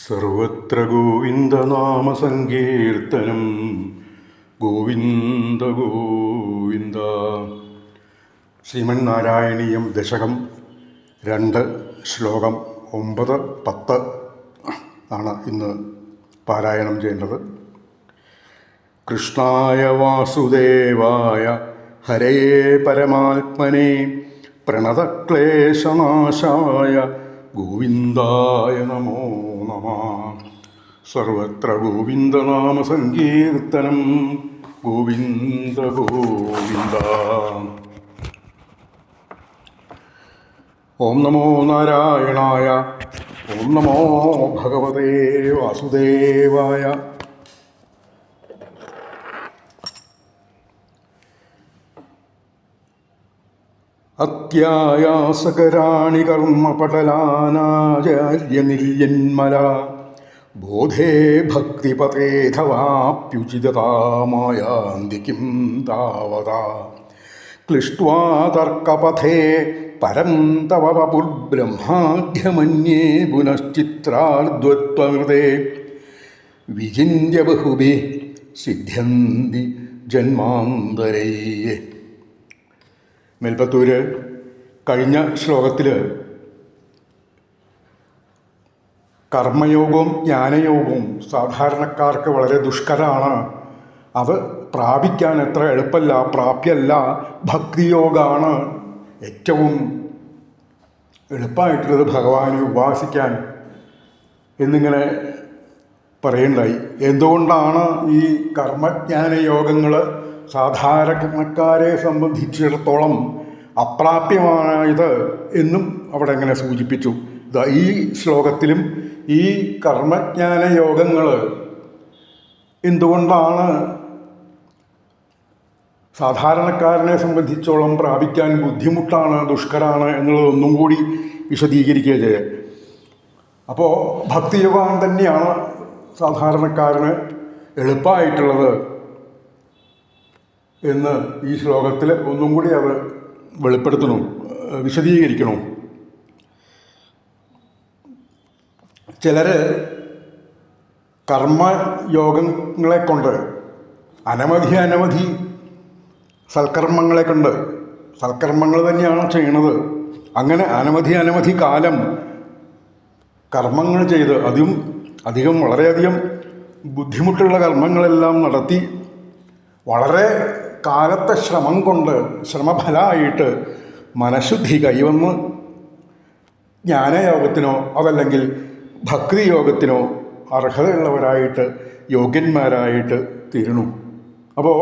സർവത്ര ഗോവിന്ദനാമസങ്കീർത്തനം. ഗോവിന്ദ ഗോവിന്ദ. ശ്രീമന്നാരായണീയം ദശകം 2 ശ്ലോകം 9, 10 ആണ് ഇന്ന് പാരായണം ചെയ്യേണ്ടത്. കൃഷ്ണായ വാസുദേവായ ഹരേ പരമാത്മനെ പ്രണതക്ലേശനാശായ ഗോവിന്ദായ നമോ നമഃ. സർവത്ര ഗോവിന്ദനാമസങ്കീർത്തനം. ഗോവിന്ദ ഗോവിന്ദ. ഓം നമോ നാരായണായ. ഓം നമോ ഭഗവതേ വാസുദേവായ. അത്യായാസകരാണി കർമ്മപടലാനാചാര്യനിര്യന്മല ബോധേ ഭക്തിപതേധവാപ്യുചിതതാമായാന്തി കിം താവതാ ക്ലിഷ്ട്വാ തർക്കപഥേ പരം തവ വപുർബ്രഹ്മാഢ്യമന്യേ പുനശ്ചിത്രാർദ്വത്വമൃതേ വിചിന്യ ബഹുഭി സിദ്ധ്യന്തി ജന്മാന്തരേ. മേൽപ്പത്തൂര് കഴിഞ്ഞ ശ്ലോകത്തിൽ കർമ്മയോഗവും ജ്ഞാനയോഗവും സാധാരണക്കാർക്ക് വളരെ ദുഷ്കരമാണ്, അത് പ്രാപിക്കാൻ എത്ര എളുപ്പമല്ല, പ്രാപ്യമല്ല. ഭക്തിയോഗമാണ് ഏറ്റവും എളുപ്പമായിട്ടുള്ളത് ഭഗവാനെ ഉപാസിക്കാൻ എന്നിങ്ങനെ പറയുണ്ടായി. എന്തുകൊണ്ടാണ് ഈ കർമ്മജ്ഞാന യോഗങ്ങൾ സാധാരണക്കാരെ സംബന്ധിച്ചിടത്തോളം അപ്രാപ്യമായത് എന്നും അവിടെ അങ്ങനെ സൂചിപ്പിച്ചു. ഈ ശ്ലോകത്തിലും ഈ കർമ്മജ്ഞാന യോഗങ്ങൾ എന്തുകൊണ്ടാണ് സാധാരണക്കാരനെ സംബന്ധിച്ചോളം പ്രാപിക്കാൻ ബുദ്ധിമുട്ടാണ്, ദുഷ്കരാണ് എന്നുള്ളതൊന്നും കൂടി വിശദീകരിക്കുക ചെയ്യുക. അപ്പോൾ ഭക്തിയോഗം തന്നെയാണ് സാധാരണക്കാരന് എളുപ്പമായിട്ടുള്ളത് എന്ന് ഈ ശ്ലോകത്തിൽ ഒന്നും കൂടി അത് വെളിപ്പെടുത്തണം, വിശദീകരിക്കണം. ചിലർ കർമ്മയോഗങ്ങളെ കൊണ്ട് അനവധി സൽക്കർമ്മങ്ങളെ കൊണ്ട്, സൽക്കർമ്മങ്ങൾ തന്നെയാണ് ചെയ്യണത്, അങ്ങനെ അനവധി കാലം കർമ്മങ്ങൾ ചെയ്ത് അധികം വളരെയധികം ബുദ്ധിമുട്ടുള്ള കർമ്മങ്ങളെല്ലാം നടത്തി വളരെ കാലത്തെ ശ്രമം കൊണ്ട്, ശ്രമഫലമായിട്ട് മനഃശുദ്ധി കൈവന്ന് ജ്ഞാനയോഗത്തിനോ അതല്ലെങ്കിൽ ഭക്തിയോഗത്തിനോ അർഹതയുള്ളവരായിട്ട്, യോഗ്യന്മാരായിട്ട് തീരണു. അപ്പോൾ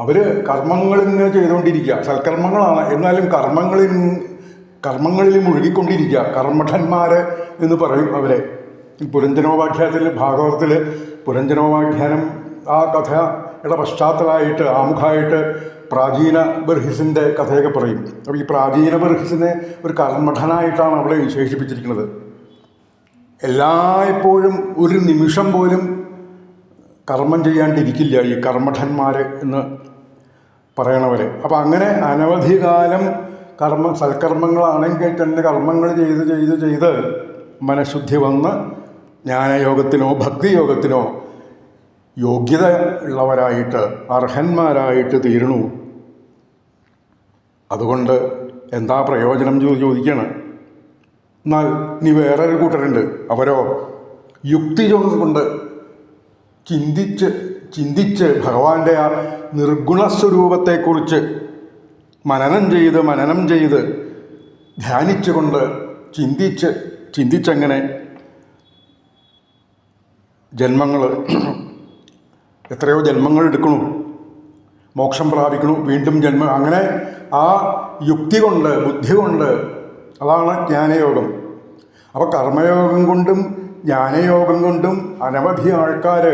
അവർ കർമ്മങ്ങളിങ്ങനെ ചെയ്തുകൊണ്ടിരിക്കുക, സൽക്കർമ്മങ്ങളാണ്, എന്നാലും കർമ്മങ്ങളിൽ മുഴുകിക്കൊണ്ടിരിക്കുക. കർമ്മഠന്മാർ എന്ന് പറയും അവരെ. പുരഞ്ജനോപാഖ്യാനത്തിൽ, ഭാഗവതത്തിൽ പുരഞ്ജനോപാഖ്യാനം ആ കഥയുടെ പശ്ചാത്തലമായിട്ട്, ആമുഖമായിട്ട് പ്രാചീന ബർഹിസിൻ്റെ കഥയൊക്കെ പറയും. അപ്പോൾ ഈ പ്രാചീന ബർഹിസിനെ ഒരു കർമ്മഠനായിട്ടാണ് അവിടെ വിശേഷിപ്പിച്ചിരിക്കുന്നത്. എല്ലായ്പ്പോഴും ഒരു നിമിഷം പോലും കർമ്മം ചെയ്യാണ്ടിരിക്കില്ല ഈ കർമ്മഠന്മാർ എന്ന് പറയണവർ. അപ്പോൾ അങ്ങനെ അനവധി കാലം സൽക്കർമ്മങ്ങളാണെങ്കിൽ തന്നെ കർമ്മങ്ങൾ ചെയ്ത് മനഃശുദ്ധി വന്ന് ജ്ഞാനയോഗത്തിനോ ഭക്തിയോഗത്തിനോ യോഗ്യത ഉള്ളവരായിട്ട്, അർഹന്മാരായിട്ട് തീരണു. അതുകൊണ്ട് എന്താ പ്രയോജനം ചോദിക്കുകയാണ്. എന്നാൽ ഇനി വേറൊരു കൂട്ടരുണ്ട്, അവരോ യുക്തി കൊണ്ട് ചിന്തിച്ച് ഭഗവാന്റെ ആ നിർഗുണസ്വരൂപത്തെക്കുറിച്ച് മനനം ചെയ്ത് ധ്യാനിച്ചുകൊണ്ട് ചിന്തിച്ചങ്ങനെ എത്രയോ ജന്മങ്ങൾ എടുക്കണു, മോക്ഷം പ്രാപിക്കണു, വീണ്ടും ജന്മം, അങ്ങനെ ആ യുക്തി കൊണ്ട്, ബുദ്ധി കൊണ്ട്, അതാണ് ജ്ഞാനയോഗം. അപ്പോൾ കർമ്മയോഗം കൊണ്ടും ജ്ഞാനയോഗം കൊണ്ടും അനവധി ആൾക്കാർ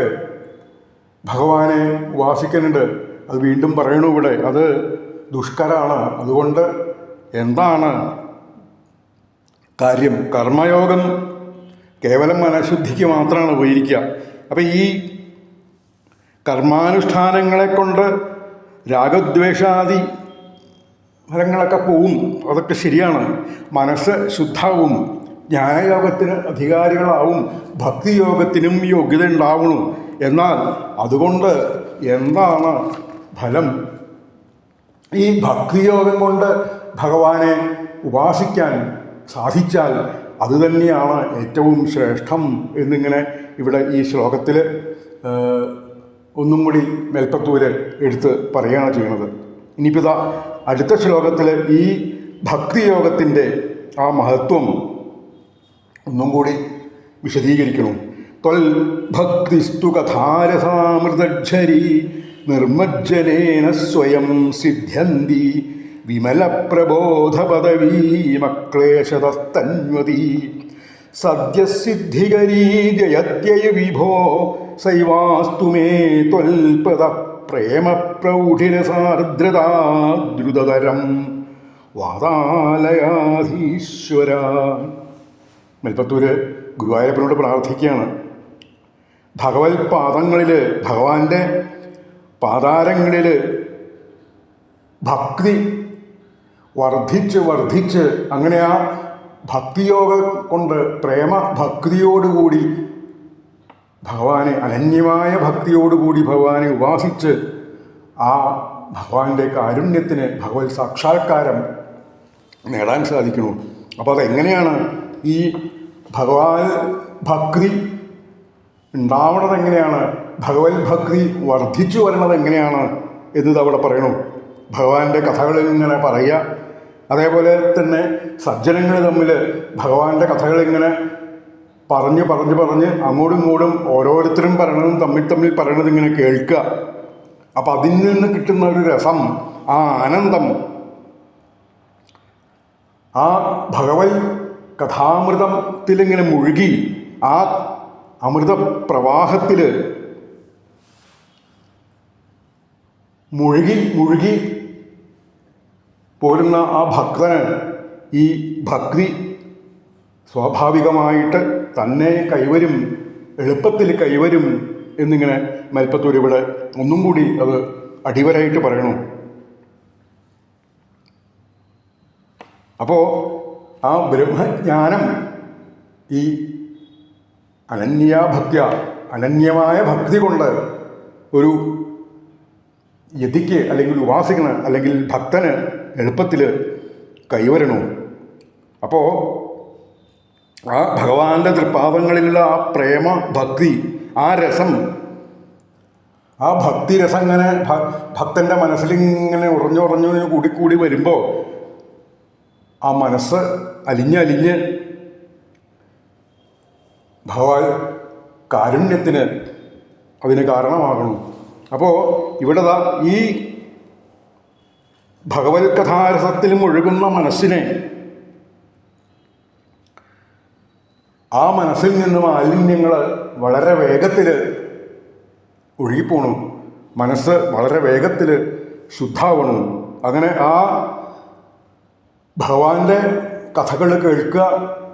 ഭഗവാനെ ഉപാസിക്കുന്നുണ്ട്. അത് വീണ്ടും പറയണു ഇവിടെ, അത് ദുഷ്കരാണ്. അതുകൊണ്ട് എന്താണ് കാര്യം? കർമ്മയോഗം കേവലം മനഃശുദ്ധിക്ക് മാത്രമാണ് ഉപകരിക്കുക. അപ്പം ഈ കർമാനുഷ്ഠാനങ്ങളെ കൊണ്ട് രാഗദ്വേഷാദി ഫലങ്ങളൊക്കെ പോവും, അതൊക്കെ ശരിയാണ്. മനസ്സ് ശുദ്ധാവും, ജ്ഞാനയോഗത്തിന് അധികാരികളാവും, ഭക്തിയോഗത്തിനും യോഗ്യത ഉണ്ടാവണം. എന്നാൽ അതുകൊണ്ട് എന്താണ് ഫലം? ഈ ഭക്തിയോഗം കൊണ്ട് ഭഗവാനെ ഉപാസിക്കാൻ സാധിച്ചാൽ അതുതന്നെയാണ് ഏറ്റവും ശ്രേഷ്ഠം എന്നിങ്ങനെ ഇവിടെ ഈ ശ്ലോകത്തിൽ ഒന്നും കൂടി മേൽപ്പത്തൂര് എടുത്ത് പറയുകയാണ് ചെയ്യുന്നത്. ഇനിയിപ്പോൾ ഇതാ അടുത്ത ശ്ലോകത്തിൽ ഈ ഭക്തിയോഗത്തിൻ്റെ ആ മഹത്വം ഒന്നും കൂടി വിശദീകരിക്കണം. ത്വൽ ഭക്തിസ്തു കഥാരസാമൃതജ്ജരി നിർമ്മജ്ജനേന സ്വയം സിദ്ധ്യന്തി വിമലപ്രബോധപദവീമക്ലേശതസ്തന്വതി സദ്യസിദ്ധികരീ ജയത്യയ വിഭോ സൈവാസ്തു മേ ത്വൽപദ പ്രേമപ്രൗഢിരസാർദ്രതാദ്രുതതരം വാതാലയാധീശ്വര. മേൽപ്പത്തൂര് ഗുരുവായൂരപ്പനോട് പ്രാർത്ഥിക്കുകയാണ്. ഭഗവത് പാദങ്ങളിൽ, ഭഗവാന്റെ പാതാരങ്ങളിൽ ഭക്തി വർദ്ധിച്ച് വർദ്ധിച്ച് അങ്ങനെ ആ ഭക്തിയോഗം കൊണ്ട് പ്രേമ ഭക്തിയോടുകൂടി ഭഗവാനെ, അനന്യമായ ഭക്തിയോടുകൂടി ഭഗവാനെ ഉപാസിച്ച് ആ ഭഗവാന്റെ കാരുണ്യത്തിന് ഭഗവത് സാക്ഷാത്കാരം നേടാൻ സാധിക്കുന്നു. അപ്പോൾ അതെങ്ങനെയാണ് ഈ ഭഗവാൻ ഭക്തി ഉണ്ടാവണത് എങ്ങനെയാണ്, ഭഗവത് ഭക്തി വർദ്ധിച്ചു വരണത് എങ്ങനെയാണ് എന്നത് അവിടെ പറയണു. ഭഗവാന്റെ കഥകളിങ്ങനെ പറയുക, അതേപോലെ തന്നെ സജ്ജനങ്ങൾ തമ്മിൽ ഭഗവാന്റെ കഥകളിങ്ങനെ പറഞ്ഞ് പറഞ്ഞ് പറഞ്ഞ് അങ്ങോട്ടും ഇങ്ങോട്ടും ഓരോരുത്തരും പറയണതും തമ്മിൽ തമ്മിൽ പറയണത് ഇങ്ങനെ കേൾക്കുക. അപ്പം അതിൽ നിന്ന് കിട്ടുന്ന ഒരു രസം, ആ ആനന്ദം, ആ ഭഗവത് കഥാമൃതത്തിലിങ്ങനെ മുഴുകി ആ അമൃത പ്രവാഹത്തിൽ മുഴുകി മുഴുകി പോരുന്ന ആ ഭക്തന് ഈ ഭക്തി സ്വാഭാവികമായിട്ട് തന്നെ കൈവരും, എളുപ്പത്തിൽ കൈവരും എന്നിങ്ങനെ മേൽപ്പത്തൂർ ഇവിടെ ഒന്നും കൂടി അത് അടിവരായിട്ട് പറയണു. അപ്പോൾ ആ ബ്രഹ്മജ്ഞാനം ഈ അനന്യമായ ഭക്തി കൊണ്ട് ഒരു യതിക്ക് അല്ലെങ്കിൽ ഉപാസിക്കന് അല്ലെങ്കിൽ ഭക്തന് എളുപ്പത്തിൽ കൈവരണു. അപ്പോൾ ആ ഭഗവാന്റെ തൃപ്പാദങ്ങളിലുള്ള ആ പ്രേമ ഭക്തി, ആ രസം, ആ ഭക്തിരസം ഇങ്ങനെ ഭക്തൻ്റെ മനസ്സിലിങ്ങനെ ഉറഞ്ഞുറഞ്ഞു കൂടിക്കൂടി വരുമ്പോൾ ആ മനസ്സ് അലിഞ്ഞ് ഭഗവാൻ കാരുണ്യത്തിന് അതിന് കാരണമാകണം. അപ്പോൾ ഇവിടെ ഈ ഭഗവത് കഥാരസത്തിൽ മുഴുകുന്ന മനസ്സിനെ ആ മനസ്സിൽ നിന്ന് മാലിന്യങ്ങൾ വളരെ വേഗത്തിൽ ഒഴുകിപ്പോണു, മനസ്സ് വളരെ വേഗത്തിൽ ശുദ്ധാവണം. അങ്ങനെ ആ ഭഗവാന്റെ കഥകൾ കേൾക്കുക,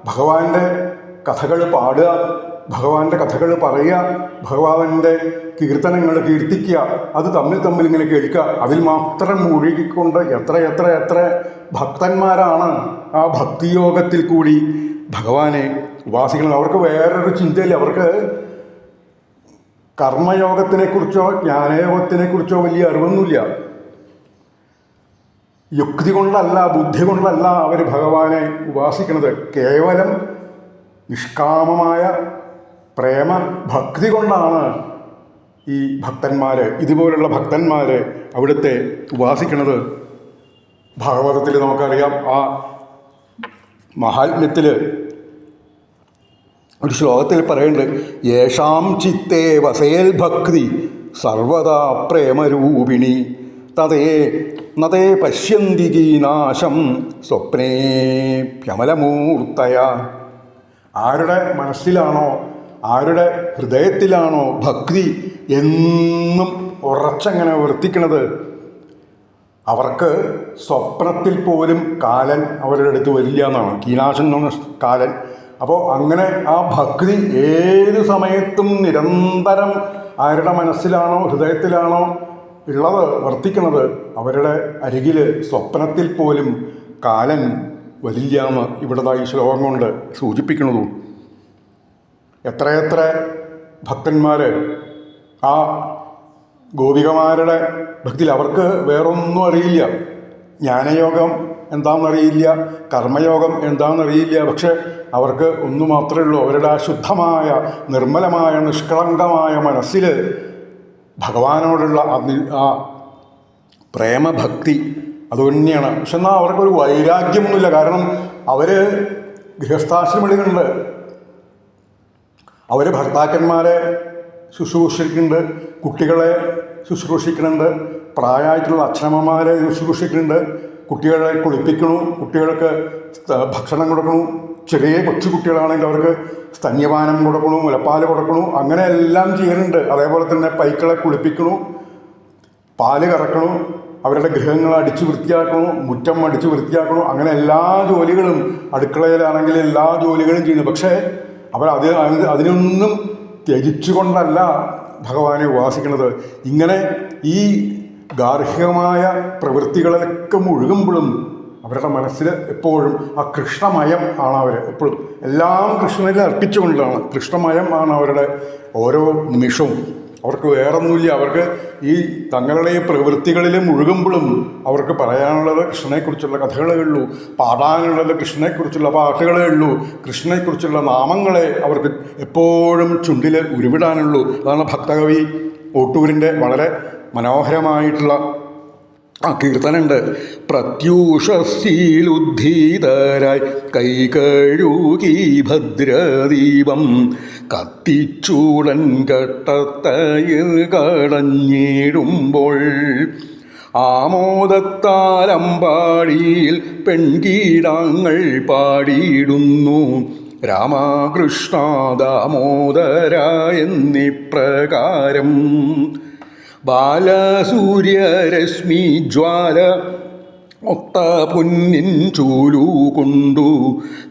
ഭഗവാന്റെ കഥകൾ പാടുക, ഭഗവാന്റെ കഥകൾ പറയുക, ഭഗവാന്റെ കീർത്തനങ്ങൾ കീർത്തിക്കുക, അത് തമ്മിൽ ഇങ്ങനെ കേൾക്കുക. അതിൽ മാത്രം മുഴുകിക്കൊണ്ട് എത്ര ഭക്തന്മാരാണ് ആ ഭക്തിയോഗത്തിൽ കൂടി ഭഗവാനെ ഉപാസിക്കുന്നത്. അവർക്ക് വേറൊരു ചിന്തയില്ല. അവർക്ക് കർമ്മയോഗത്തിനെക്കുറിച്ചോ ജ്ഞാനയോഗത്തിനെക്കുറിച്ചോ വലിയ അറിവൊന്നുമില്ല. യുക്തി കൊണ്ടല്ല, ബുദ്ധി കൊണ്ടല്ല അവർ ഭഗവാനെ ഉപാസിക്കുന്നത്. കേവലം നിഷ്കാമമായ പ്രേമ ഭക്തി കൊണ്ടാണ് ഈ ഭക്തന്മാർ, ഇതുപോലുള്ള ഭക്തന്മാർ അവിടുത്തെ ഉപാസിക്കുന്നത്. ഭാഗവതത്തിൽ നമുക്കറിയാം, ആ മഹാത്മ്യത്തിൽ ഒരു ശ്ലോകത്തിൽ പറയുന്നുണ്ട്, യേഷാം ചിത്തേ വസേൽ ഭക്തി സർവദാ പ്രേമരൂപിണി തതേ നതേ പശ്യന്തി കീനാശം സ്വപ്നേപ്യമലമൂർത്തയ. ആരുടെ മനസ്സിലാണോ, ആരുടെ ഹൃദയത്തിലാണോ ഭക്തി എന്നും ഉറച്ചങ്ങനെ വർത്തിക്കണത്, അവർക്ക് സ്വപ്നത്തിൽ പോലും കാലൻ അവരുടെ അടുത്ത് വരില്ല എന്നാണ്. കീനാശൻ എന്ന് പറഞ്ഞ കാലൻ. അപ്പോൾ അങ്ങനെ ആ ഭക്തി ഏത് സമയത്തും നിരന്തരം ആരുടെ മനസ്സിലാണോ ഹൃദയത്തിലാണോ ഉള്ളത്, വർത്തിക്കുന്നത്, അവരുടെ അരികിൽ സ്വപ്നത്തിൽ പോലും കാലൻ വരില്ല എന്ന് ഇവിടെ ഈ ശ്ലോകം കൊണ്ട് സൂചിപ്പിക്കുന്നതും. എത്രയെത്ര ഭക്തന്മാർ ആ ഗോപികമാരുടെ ഭക്തിയിൽ, അവർക്ക് വേറൊന്നും അറിയില്ല, ജ്ഞാനയോഗം എന്താണെന്നറിയില്ല, കർമ്മയോഗം എന്താണെന്നറിയില്ല. പക്ഷെ അവർക്ക് ഒന്നു മാത്രമേ ഉള്ളൂ, അവരുടെ ആ ശുദ്ധമായ നിർമ്മലമായ നിഷ്കളങ്കമായ മനസ്സിൽ ഭഗവാനോടുള്ള ആ പ്രേമഭക്തി അതുതന്നെയാണ്. പക്ഷെ എന്നാൽ അവർക്കൊരു വൈരാഗ്യമൊന്നുമില്ല. കാരണം അവർ ഗൃഹസ്ഥാശ്രമികളുണ്ട്, അവർ ഭർത്താക്കന്മാരെ ശുശ്രൂഷിക്കുന്നുണ്ട്, കുട്ടികളെ ശുശ്രൂഷിക്കുന്നുണ്ട്, പ്രായമായിട്ടുള്ള അച്ഛനമ്മമാരെ ശുശ്രൂഷിക്കുന്നുണ്ട്, കുട്ടികളെ കുളിപ്പിക്കണു, കുട്ടികൾക്ക് ഭക്ഷണം കൊടുക്കണു, ചെറിയ കൊച്ചു കുട്ടികളാണെങ്കിൽ അവർക്ക് സ്തന്യപാനം കൊടുക്കണു, മുലപ്പാൽ കൊടുക്കണു, അങ്ങനെ എല്ലാം ചെയ്യുന്നുണ്ട്. അതേപോലെ തന്നെ പൈക്കളെ കുളിപ്പിക്കണു, പാല് കറക്കണു, അവരുടെ ഗൃഹങ്ങൾ അടിച്ചു വൃത്തിയാക്കണു, മുറ്റം അടിച്ചു വൃത്തിയാക്കണു, അങ്ങനെ എല്ലാ ജോലികളും, അടുക്കളയിലാണെങ്കിൽ എല്ലാ ജോലികളും ചെയ്യുന്നു. പക്ഷേ അവർ അതിനൊന്നും ത്യജിച്ചുകൊണ്ടല്ല ഭഗവാനെ ഉപാസിക്കുന്നത്. ഇങ്ങനെ ഈ ഗാർഹികമായ പ്രവൃത്തികളിലൊക്കെ മുഴുകുമ്പോഴും അവരുടെ മനസ്സിൽ എപ്പോഴും ആ കൃഷ്ണമയം ആണ്. അവർ എപ്പോഴും എല്ലാം കൃഷ്ണനിൽ അർപ്പിച്ചുകൊണ്ടാണ്. കൃഷ്ണമയം ആണ് അവരുടെ ഓരോ നിമിഷവും. അവർക്ക് വേറൊന്നുമില്ല. അവർക്ക് ഈ തങ്ങളുടെ ഈ പ്രവൃത്തികളിൽ മുഴുകുമ്പോഴും അവർക്ക് പറയാനുള്ളത് കൃഷ്ണനെക്കുറിച്ചുള്ള കഥകളേ ഉള്ളൂ, പാടാനുള്ളത് കൃഷ്ണനെക്കുറിച്ചുള്ള പാട്ടുകളേ ഉള്ളൂ, കൃഷ്ണനെക്കുറിച്ചുള്ള നാമങ്ങളെ അവർക്ക് എപ്പോഴും ചുണ്ടിൽ ഉരുവിടാനുള്ളൂ. അതാണ് ഭക്തകവി ഓട്ടൂരിൻ്റെ വളരെ മനോഹരമായിട്ടുള്ള ആ കീർത്തനുണ്ട്. പ്രത്യൂഷശീലുദ്ധീതരായി കൈകഴുകി ഭദ്രദീപം കത്തിച്ചൂടൻ കട്ടത്തയിൽ കടഞ്ഞിടുമ്പോൾ ആമോദത്താലമ്പാടിയിൽ പെൺകീടാങ്ങൾ പാടിയിടുന്നു രാമകൃഷ്ണ ദാമോദര എന്നിപ്രകാരം. ബാലസൂര്യരശ്മി ജ്വാല ഒത്ത പൊന്നിൻ ചൂലു കൊണ്ടു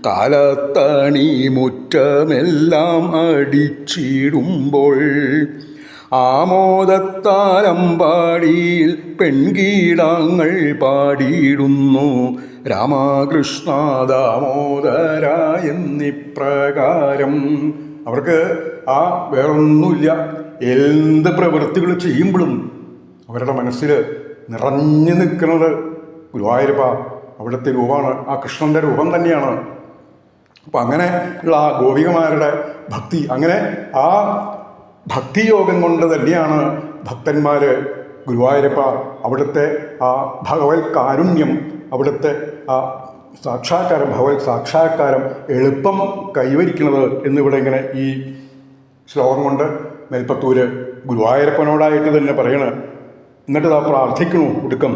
കാലത്തണി മുറ്റമെല്ലാം അടിച്ചിടുമ്പോൾ ആമോദത്താലമ്പാടിയിൽ പെൺകീടാങ്ങൾ പാടിയിടുന്നു രാമകൃഷ്ണ ദാമോദര എന്നിപ്രകാരം. അവർക്ക് ആ വേറൊന്നുമില്ല. എന്ത് പ്രവൃത്തികൾ ചെയ്യുമ്പോഴും അവരുടെ മനസ്സിൽ നിറഞ്ഞു നിൽക്കുന്നത് ഗുരുവായൂരപ്പ അവിടുത്തെ രൂപമാണ്, ആ കൃഷ്ണൻ്റെ രൂപം തന്നെയാണ്. അപ്പം അങ്ങനെ ഉള്ള ആ ഗോപികമാരുടെ ഭക്തി, അങ്ങനെ ആ ഭക്തിയോഗം കൊണ്ട് തന്നെയാണ് ഭക്തന്മാർ ഗുരുവായൂരപ്പ അവിടുത്തെ ആ ഭഗവത് കാരുണ്യം, അവിടുത്തെ ആ സാക്ഷാത്കാരം, ഭഗവത് സാക്ഷാത്കാരം എളുപ്പം കൈവരിക്കുന്നത് എന്നിവിടെ ഇങ്ങനെ ഈ ശ്ലോകം കൊണ്ട് മേൽപ്പത്തൂര് ഗുരുവായൂരപ്പനോടായിട്ട് തന്നെ പറയണം. എന്നിട്ട് ആ പ്രാർത്ഥിക്കണു ഒടുക്കം.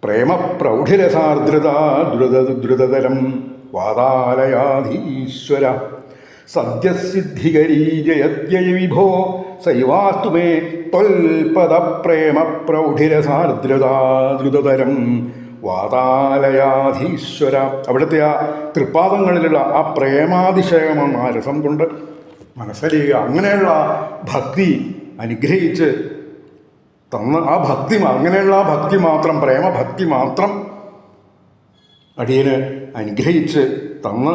പ്രേമപ്രൗഢിരസാർദ്രത ദ്രുതതരം വാതാലയാധീശ്വര സദ്യസിദ്ധികരീ ജയത്യയ വിഭോ സൈവാസ്തു മേ ത്വൽപദ പ്രേമ പ്രൗഢിരസാർദ്രത ദ്രുതതരം വാതാലയാധീശ്വര. അവിടുത്തെ ആ തൃപ്പാദങ്ങളിലുള്ള ആ പ്രേമാതിശയമായ രസം കൊണ്ട് മനസ്സലിയുക. അങ്ങനെയുള്ള ഭക്തി അനുഗ്രഹിച്ച് തന്ന് ആ ഭക്തി, അങ്ങനെയുള്ള ആ ഭക്തി മാത്രം, പ്രേമഭക്തി മാത്രം അടിയന് അനുഗ്രഹിച്ച് തന്ന്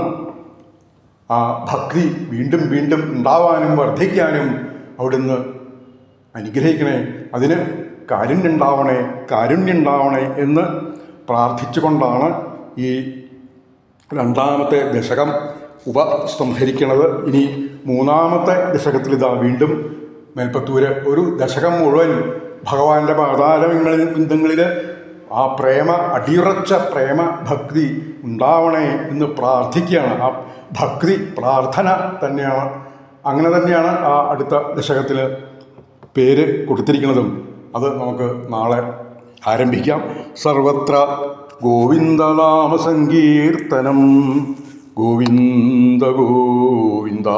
ആ ഭക്തി വീണ്ടും വീണ്ടും ഉണ്ടാവാനും വർദ്ധിക്കാനും അവിടുന്ന് അനുഗ്രഹിക്കണേ. അതിന് കാരുണ്യുണ്ടാവണേ എന്ന് പ്രാർത്ഥിച്ചുകൊണ്ടാണ് ഈ രണ്ടാമത്തെ ദശകം ഉപസംഹരിക്കുന്നത്. ഇനി മൂന്നാമത്തെ ദശകത്തിൽ ഇതാ വീണ്ടും മേൽപ്പത്തൂര് ഒരു ദശകം മുഴുവൻ ഭഗവാന്റെ പാതാരബിന്ദങ്ങളിൽ ആ അടിയുറച്ച പ്രേമ ഭക്തി ഉണ്ടാവണേ എന്ന് പ്രാർത്ഥിക്കുകയാണ്. ആ ഭക്തി പ്രാർത്ഥന തന്നെയാണ്. അങ്ങനെ തന്നെയാണ് ആ അടുത്ത ദശകത്തിൽ പേര് കൊടുത്തിരിക്കുന്നതും. അത് നമുക്ക് നാളെ ആരംഭിക്കാം. സർവത്ര ഗോവിന്ദനാമ സങ്കീർത്തനം. ഗോവിന്ദ ഗോവിന്ദ.